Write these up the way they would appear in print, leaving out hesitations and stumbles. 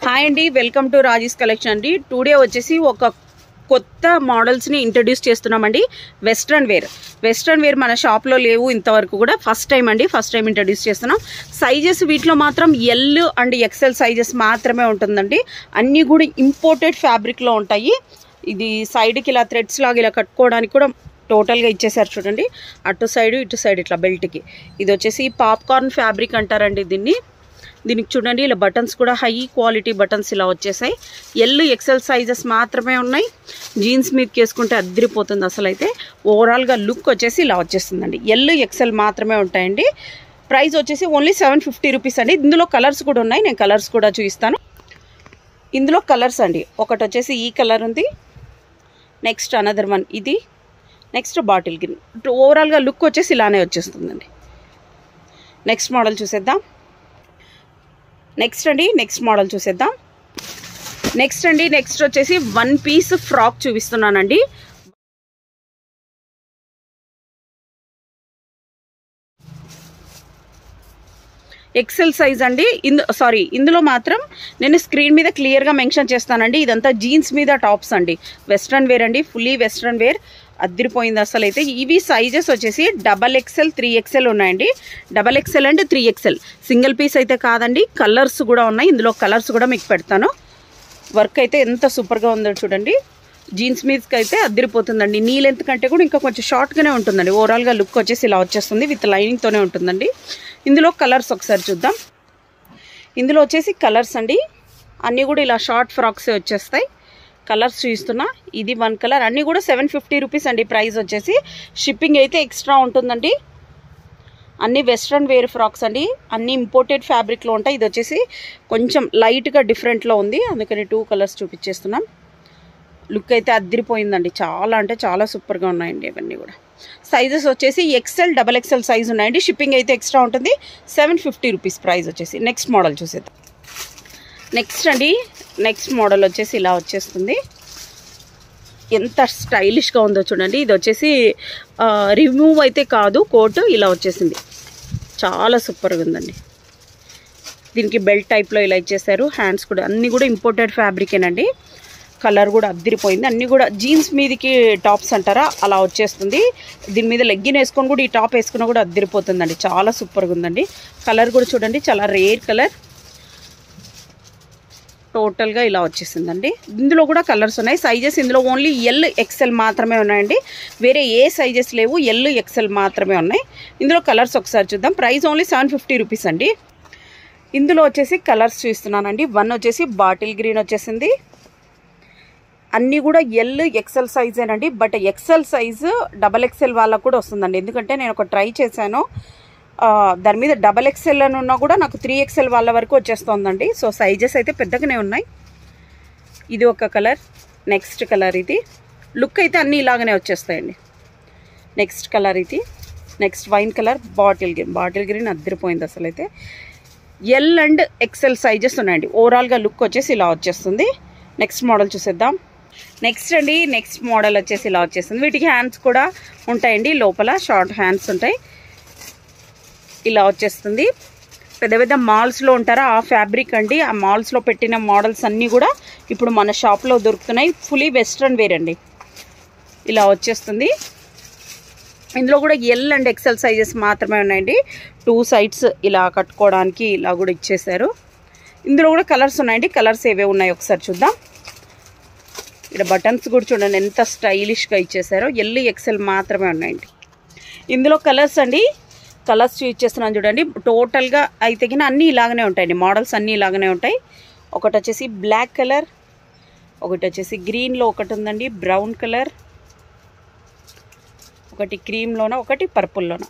Hi అండి, welcome to Raji's collection అండి. Today వచ్చేసి ఒక కొత్త మోడల్స్ని ఇంట్రడ్యూస్ చేస్తున్నామండి. వెస్ట్రన్ వేర్ మన షాప్లో లేవు ఇంతవరకు కూడా. ఫస్ట్ టైం ఇంట్రడ్యూస్ చేస్తున్నాం. సైజెస్ వీటిలో మాత్రం ఎల్ అండ్ ఎక్సెల్ సైజెస్ మాత్రమే ఉంటుందండి. అన్నీ కూడా ఇంపోర్టెడ్ ఫ్యాబ్రిక్లో ఉంటాయి. ఇది సైడ్కి ఇలా థ్రెడ్స్ లాగా ఇలా కట్టుకోవడానికి కూడా టోటల్గా ఇచ్చేసారు చూడండి. అటు సైడ్ ఇటు సైడ్ ఇట్లా బెల్ట్కి. ఇది వచ్చేసి పాప్కార్న్ ఫ్యాబ్రిక్ అంటారండి దీనికి చూడండి, ఇలా బటన్స్ కూడా హై క్వాలిటీ బటన్స్ ఇలా వచ్చేసాయి. ఎల్ ఎక్సెల్ సైజెస్ మాత్రమే ఉన్నాయి. జీన్స్ మీదకి వేసుకుంటే అద్దరిపోతుంది. అసలు అయితే ఓవరాల్గా లుక్ వచ్చేసి ఇలా వచ్చేస్తుందండి. ఎల్ ఎక్సెల్ మాత్రమే ఉంటాయండి. ప్రైస్ వచ్చేసి ఓన్లీ 750 రూపీస్ అండి. ఇందులో కలర్స్ కూడా ఉన్నాయి, నేను కలర్స్ కూడా చూపిస్తాను. ఇందులో కలర్స్ అండి, ఒకటి వచ్చేసి ఈ కలర్ ఉంది, నెక్స్ట్ అనదర్ వన్ ఇది, నెక్స్ట్ బాటిల్ గ్రీన్. ఓవరాల్గా లుక్ వచ్చేసి ఇలానే వచ్చేస్తుందండి. నెక్స్ట్ మోడల్ చూసేద్దాం. నెక్స్ట్ మోడల్ చూసేద్దాం. నెక్స్ట్ వచ్చేసి వన్ పీస్ ఫ్రాక్ చూపిస్తున్నానండి. ఎక్సెల్ సైజ్ అండి. ఇందులో మాత్రం నేను స్క్రీన్ మీద క్లియర్గా మెన్షన్ చేస్తానండి. ఇదంతా జీన్స్ మీద టాప్స్ అండి. వెస్ట్రన్ వేర్ అండి, ఫుల్లీ వెస్ట్రన్ వేర్. అద్దరిపోయింది అసలు అయితే. ఇవి సైజెస్ వచ్చేసి XXL 3XL ఉన్నాయండి. XXL and 3XL single piece అయితే కాదండి. కలర్స్ కూడా ఉన్నాయి. ఇందులో కలర్స్ కూడా మీకు పెడతాను. వర్క్ అయితే ఎంత సూపర్గా ఉందో చూడండి. జీన్స్ మీదకి అయితే అద్దరిపోతుందండి. నీ లెంత్ కంటే కూడా ఇంకా కొంచెం షార్ట్గానే ఉంటుందండి. ఓవరాల్గా లుక్ వచ్చేసి ఇలా వచ్చేస్తుంది. విత్ లైనింగ్తోనే ఉంటుందండి. ఇందులో కలర్స్ ఒకసారి చూద్దాం. ఇందులో వచ్చేసి కలర్స్ అండి. అన్నీ కూడా ఇలా షార్ట్ ఫ్రాక్సే వచ్చేస్తాయి. కలర్స్ చూస్తున్నా. ఇది వన్ కలర్. అన్నీ కూడా 750 రూపీస్ అండి ప్రైస్ వచ్చేసి. షిప్పింగ్ అయితే ఎక్స్ట్రా ఉంటుందండి. అన్నీ వెస్ట్రన్ వేర్ ఫ్రాక్స్ అండి. అన్నీ ఇంపోర్టెడ్ ఫ్యాబ్రిక్లో ఉంటాయి. ఇది వచ్చేసి కొంచెం లైట్గా డిఫరెంట్లో ఉంది, అందుకని 2 కలర్స్ చూపించేస్తున్నాం. లుక్ అయితే అద్దరిపోయిందండి. చాలా అంటే చాలా సూపర్గా ఉన్నాయండి ఇవన్నీ కూడా. సైజెస్ వచ్చేసి XXL సైజ్ ఉన్నాయండి. షిప్పింగ్ అయితే ఎక్స్ట్రా ఉంటుంది. 750 రూపీస్ ప్రైస్ వచ్చేసి. నెక్స్ట్ మోడల్ చూసేద్దాం. నెక్స్ట్ మోడల్ వచ్చేసి ఇలా వచ్చేస్తుంది. ఎంత స్టైలిష్గా ఉందో చూడండి. ఇది వచ్చేసి రిమూవ్ అయితే కాదు, కోట్ ఇలా వచ్చేసింది. చాలా సూపర్గా ఉందండి. దీనికి బెల్ట్ టైప్లో ఇలా ఇచ్చేసారు. హ్యాండ్స్ కూడా అన్నీ కూడా ఇంపోర్టెడ్ ఫ్యాబ్రికేనండి. కలర్ కూడా అద్దరిపోయింది. అన్నీ కూడా జీన్స్ మీదకి టాప్స్ అంటారా అలా వచ్చేస్తుంది. దీని మీద లెగ్గిన్ వేసుకొని కూడా ఈ టాప్ వేసుకున్నా కూడా అద్దరిపోతుందండి. చాలా సూపర్గా ఉందండి. కలర్ కూడా చూడండి, చాలా రేర్ కలర్. టోటల్గా ఇలా వచ్చేసిందండి. ఇందులో కూడా కలర్స్ ఉన్నాయి. సైజెస్ ఇందులో ఓన్లీ ఎల్ ఎక్సెల్ మాత్రమే ఉన్నాయండి. వేరే ఏ సైజెస్ లేవు, ఎల్ ఎక్సెల్ మాత్రమే ఉన్నాయి. ఇందులో కలర్స్ ఒకసారి చూద్దాం. ప్రైస్ ఓన్లీ 750 రూపీస్ అండి. ఇందులో వచ్చేసి కలర్స్ చూస్తున్నానండి. వన్ వచ్చేసి బాటిల్ గ్రీన్ వచ్చేసింది. అన్నీ కూడా ఎల్ ఎక్సెల్ సైజేనండి. బట్ ఎక్సెల్ సైజు XXL వాళ్ళకు కూడా వస్తుందండి. ఎందుకంటే నేను ఒక ట్రై చేశాను, దాని మీద XXL అని ఉన్నా కూడా నాకు 3XL వాళ్ళ వరకు వచ్చేస్తుందండి. సో సైజెస్ అయితే పెద్దగానే ఉన్నాయి. ఇది ఒక కలర్. నెక్స్ట్ కలర్ ఇది. లుక్ అయితే అన్నీ ఇలాగనే వచ్చేస్తాయండి. నెక్స్ట్ కలర్ ఇది. Next wine colour. Bottle green అద్దరిపోయింది అసలు అయితే. ఎల్ అండ్ ఎక్సెల్ సైజెస్ ఉన్నాయండి. ఓవరాల్గా లుక్ వచ్చేసి ఇలా వచ్చేస్తుంది. నెక్స్ట్ మోడల్ చూసేద్దాం. నెక్స్ట్ మోడల్ వచ్చేసి ఇలా వచ్చేస్తుంది. వీటికి హ్యాండ్స్ కూడా ఉంటాయండి. లోపల షార్ట్ హ్యాండ్స్ ఉంటాయి. ఇలా వచ్చేస్తుంది. పెద్ద మాల్స్లో ఉంటారా ఆ ఫ్యాబ్రిక్ అండి. ఆ మాల్స్లో పెట్టిన మోడల్స్ అన్నీ కూడా ఇప్పుడు మన షాప్లో దొరుకుతున్నాయి. ఫుల్లీ వెస్ట్రన్ వేర్ అండి. ఇలా వచ్చేస్తుంది. ఇందులో కూడా ఎల్ అండ్ ఎక్సెల్ సైజెస్ మాత్రమే ఉన్నాయండి. 2 సైడ్స్ ఇలా కట్టుకోవడానికి ఇలా కూడా ఇచ్చేసారు. ఇందులో కూడా కలర్స్ ఉన్నాయండి. కలర్స్ ఏవే ఉన్నాయో ఒకసారి చూద్దాం. ఇక్కడ బటన్స్ కూడా చూడండి ఎంత స్టైలిష్గా ఇచ్చేసారో. ఎల్ ఎక్సెల్ మాత్రమే ఉన్నాయండి. ఇందులో కలర్స్ అండి. కలర్స్ ఇచ్చేస్తున్నాను చూడండి. టోటల్గా అయితే అన్నీ ఇలాగనే ఉంటాయండి. మోడల్స్ అన్నీ ఇలాగనే ఉంటాయి. ఒకటి వచ్చేసి బ్లాక్ కలర్, ఒకటి వచ్చేసి గ్రీన్లో ఒకటి ఉందండి, బ్రౌన్ కలర్, ఒకటి క్రీమ్లోన, ఒకటి పర్పుల్లోన.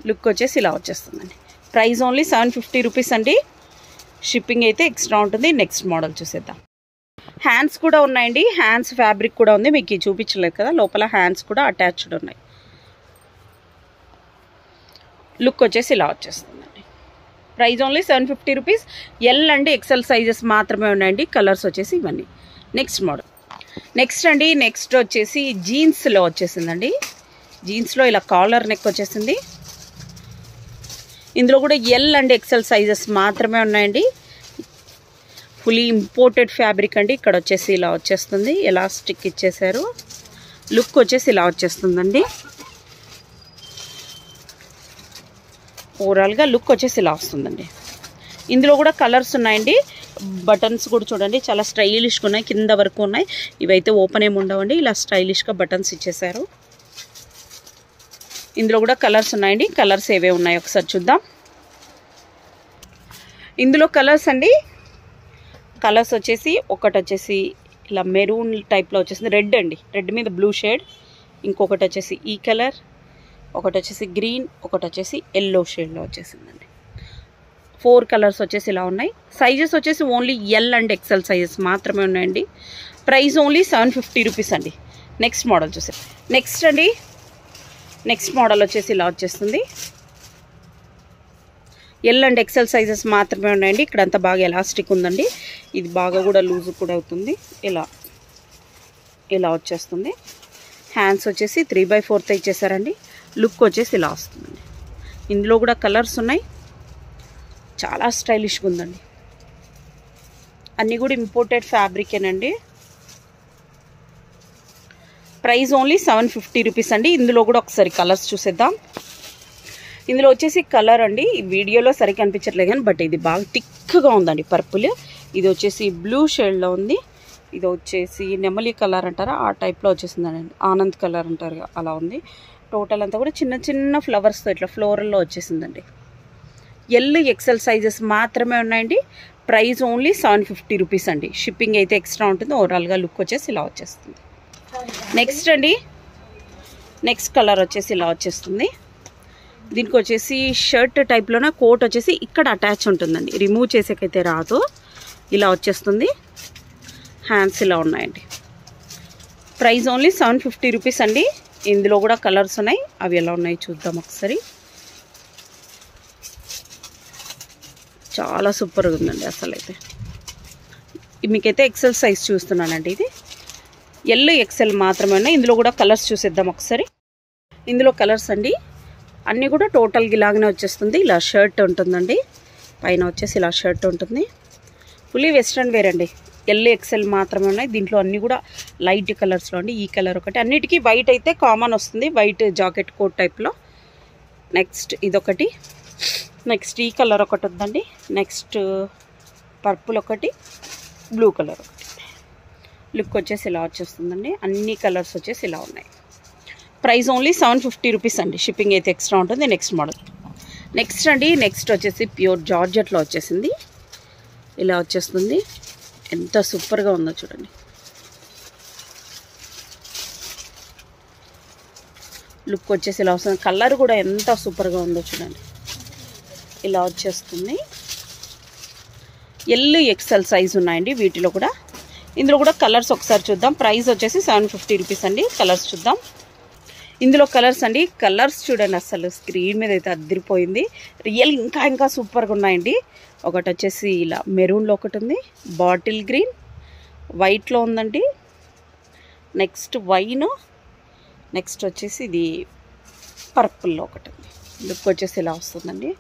లుక్ వచ్చేసి ఇలా వచ్చేస్తుందండి. ప్రైస్ ఓన్లీ 750 రూపీస్ అండి. షిప్పింగ్ అయితే ఎక్స్ట్రా ఉంటుంది. నెక్స్ట్ మోడల్ చూసేద్దాం. హ్యాండ్స్ కూడా ఉన్నాయండి. హ్యాండ్స్ ఫ్యాబ్రిక్ కూడా ఉంది. మీకు చూపించలేదు కదా, లోపల హ్యాండ్స్ కూడా అటాచ్డ్ ఉన్నాయి. లుక్ వచ్చేసి ఇలా వచ్చేస్తుందండి. Price only 750 rupees. L and XL sizes మాత్రమే ఉన్నాయండి. కలర్స్ వచ్చేసి ఇవన్నీ. Next model. నెక్స్ట్ వచ్చేసి జీన్స్లో వచ్చేసిందండి. జీన్స్లో ఇలా కాలర్ నెక్ వచ్చేసింది. ఇందులో కూడా ఎల్ అండ్ ఎక్సెల్ సైజెస్ మాత్రమే ఉన్నాయండి. ఫుల్లీ ఇంపోర్టెడ్ ఫ్యాబ్రిక్ అండి. ఇక్కడ వచ్చేసి ఇలా వచ్చేస్తుంది, ఎలాస్టిక్ ఇచ్చేసారు. లుక్ వచ్చేసి ఇలా వచ్చేస్తుందండి. ఓవరాల్గా లుక్ వచ్చేసి ఇలా వస్తుందండి. ఇందులో కూడా కలర్స్ ఉన్నాయండి. బటన్స్ కూడా చూడండి చాలా స్టైలిష్గా ఉన్నాయి, కింద వరకు ఉన్నాయి. ఇవైతే ఓపెన్ ఏమి ఉండవండి, ఇలా స్టైలిష్గా బటన్స్ ఇచ్చేసారు. ఇందులో కూడా కలర్స్ ఉన్నాయండి. కలర్స్ ఏవే ఉన్నాయో ఒకసారి చూద్దాం. ఇందులో కలర్స్ అండి, కలర్స్ వచ్చేసి ఒకటి వచ్చేసి ఇలా మెరూన్ టైప్లో వచ్చేసింది, రెడ్ అండి, రెడ్ మీద బ్లూ షేడ్. ఇంకొకటి వచ్చేసి ఈ కలర్, ఒకటి వచ్చేసి గ్రీన్, ఒకటి వచ్చేసి ఎల్లో షేడ్లో వచ్చేసిందండి. 4 కలర్స్ వచ్చేసి ఇలా ఉన్నాయి. సైజెస్ వచ్చేసి only L and XL sizes మాత్రమే ఉన్నాయండి. ప్రైస్ ఓన్లీ 750 రూపీస్ అండి. నెక్స్ట్ మోడల్ చూసారు. నెక్స్ట్ అండి, నెక్స్ట్ మోడల్ వచ్చేసి ఇలా వచ్చేస్తుంది. ఎల్ అండ్ ఎక్సెల్ సైజెస్ మాత్రమే ఉన్నాయండి. ఇక్కడ అంతా బాగా ఎలాస్టిక్ ఉందండి. ఇది బాగా కూడా లూజ్ కూడా అవుతుంది. ఇలా ఇలా వచ్చేస్తుంది. హ్యాండ్స్ వచ్చేసి 3/4 ఇచ్చేసారండి. లుక్ వచ్చేసి ఇలా వస్తుందండి. ఇందులో కూడా కలర్స్ ఉన్నాయి, చాలా స్టైలిష్గా ఉందండి. అన్నీ కూడా ఇంపోర్టెడ్ ఫ్యాబ్రికేనండి. ప్రైస్ ఓన్లీ 750 రూపీస్ అండి. ఇందులో కూడా ఒకసారి కలర్స్ చూసేద్దాం. ఇందులో వచ్చేసి కలర్ అండి, ఈ వీడియోలో సరిగ్గా అనిపించట్లేదు కానీ బట్ ఇది బాగా థిక్గా ఉందండి పర్పుల్. ఇది వచ్చేసి బ్లూ షేడ్లో ఉంది. ఇది వచ్చేసి నెమలి కలర్ అంటారా ఆ టైప్లో వచ్చేసిందండి, ఆనంద్ కలర్ అంటారు అలా ఉంది. టోటల్ అంతా కూడా చిన్న చిన్న ఫ్లవర్స్తో ఇట్లా ఫ్లోరల్లో వచ్చేసిందండి. ఎల్ ఎక్సెల్ సైజెస్ మాత్రమే ఉన్నాయండి. ప్రైస్ ఓన్లీ 750 రూపీస్ అండి. షిప్పింగ్ అయితే ఎక్స్ట్రా ఉంటుంది. ఓవరాల్గా లుక్ వచ్చేసి ఇలా వచ్చేస్తుంది. నెక్స్ట్ అండి, నెక్స్ట్ కలర్ వచ్చేసి ఇలా వచ్చేస్తుంది. దీనికి వచ్చేసి షర్ట్ టైప్లోనే కోట్ వచ్చేసి ఇక్కడ అటాచ్ ఉంటుందండి, రిమూవ్ చేసేకైతే రాదు. ఇలా వచ్చేస్తుంది. హ్యాండ్స్ ఇలా ఉన్నాయండి. ప్రైస్ ఓన్లీ 750 రూపీస్ అండి. ఇందులో కూడా కలర్స్ ఉన్నాయి, అవి ఎలా ఉన్నాయి చూద్దాం ఒకసారి. చాలా సూపర్గా ఉందండి అసలు అయితే. మీకైతే ఎక్సెల్ సైజ్ చూస్తున్నానండి. ఇది ఎల్ ఎక్సెల్ మాత్రమే ఉన్నాయి. ఇందులో కూడా కలర్స్ చూసేద్దాం ఒకసారి. ఇందులో కలర్స్ అండి అన్నీ కూడా టోటల్గా ఇలాగనే వచ్చేస్తుంది. ఇలా షర్ట్ ఉంటుందండి, పైన వచ్చేసి ఇలా షర్ట్ ఉంటుంది. ఫుల్లీ వెస్ట్రన్ వేర్ అండి. ఎల్ ఎక్సెల్ మాత్రమే ఉన్నాయి. దీంట్లో అన్నీ కూడా లైట్ కలర్స్లో అండి. ఈ కలర్ ఒకటి, అన్నిటికీ వైట్ అయితే కామన్ వస్తుంది, వైట్ జాకెట్ కోట్ టైప్లో. నెక్స్ట్ ఇదొకటి, నెక్స్ట్ ఈ కలర్ ఒకటి ఉందండి, నెక్స్ట్ పర్పుల్ ఒకటి, బ్లూ కలర్ ఒకటి. లుక్ వచ్చేసి ఇలా వచ్చేస్తుందండి. అన్ని కలర్స్ వచ్చేసి ఇలా ఉన్నాయి. ప్రైస్ ఓన్లీ 750 రూపీస్ అండి. షిప్పింగ్ అయితే ఎక్స్ట్రా ఉంటుంది. Next model. నెక్స్ట్ అండి, నెక్స్ట్ వచ్చేసి ప్యూర్ జార్జెట్లో వచ్చేసింది. ఇలా వచ్చేస్తుంది. ఎంత సూపర్గా ఉందో చూడండి. లుక్ వచ్చేసి ఇలా వస్తుంది. కలర్ కూడా ఎంత సూపర్గా ఉందో చూడండి. ఇలా వచ్చేస్తుంది. ఎల్ ఎక్సెల్ సైజ్ ఉన్నాయండి వీటిలో కూడా. ఇందులో కూడా కలర్స్ ఒకసారి చూద్దాం. ప్రైస్ వచ్చేసి 750 రూపీస్ అండి. కలర్స్ చూద్దాం. ఇందులో కలర్స్ అండి, కలర్స్ చూడండి అసలు స్క్రీన్ మీద అయితే అదిరిపోయింది. రియల్ ఇంకా ఇంకా సూపర్గా ఉన్నాయండి. ఒకటి వచ్చేసి ఇలా మెరూన్లో ఒకటి ఉంది, బాటిల్ గ్రీన్, వైట్లో ఉందండి, నెక్స్ట్ వైన్, నెక్స్ట్ వచ్చేసి ఇది పర్పుల్లో ఒకటి ఉంది. లుక్ వచ్చేసి ఇలా వస్తుందండి.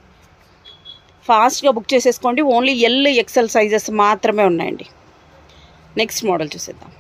ఫాస్ట్గా బుక్ చేసేసుకోండి. ఓన్లీ ఎల్ ఎక్సెల్ సైజెస్ మాత్రమే ఉన్నాయండి. నెక్స్ట్ మోడల్ చూసేద్దాం.